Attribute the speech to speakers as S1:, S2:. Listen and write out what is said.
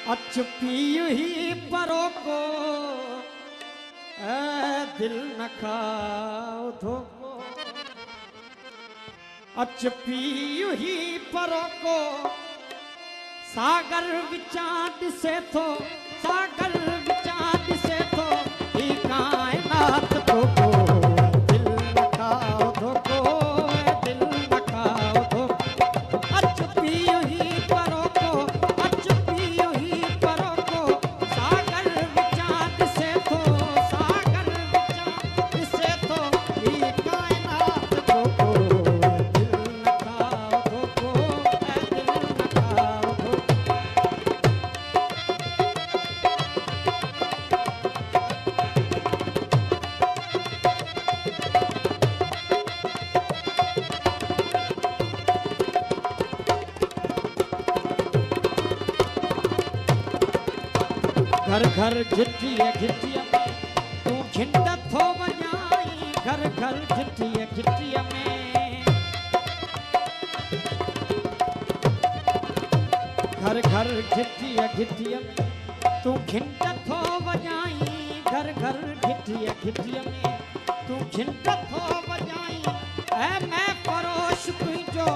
S1: अच पियो ही परो को दिल न खाओ धोको। अच पियो ही परो को सागर विचा दिसे थो, सागर विचा दिसे थो ही कायनात धोको। दिल न खाओ धोको, दिल न खाओ धोको। अच पियो ही परो को, अच पियो ही परो को सागर विचा दिसे थो, सागर विचा दिसे थो ही कायनात धोको। दिल न खाओ धोको, दिल न खाओ धोको। घर घर घिटिया घिटिया में तू घिंड थो वजाई। घर घर घिटिया घिटिया में, घर घर घिटिया घिटिया में तू घिंड थो वजाई। घर घर घिटिया घिटिया में तू घिंड थो वजाई। ऐ मैं परोश तुझो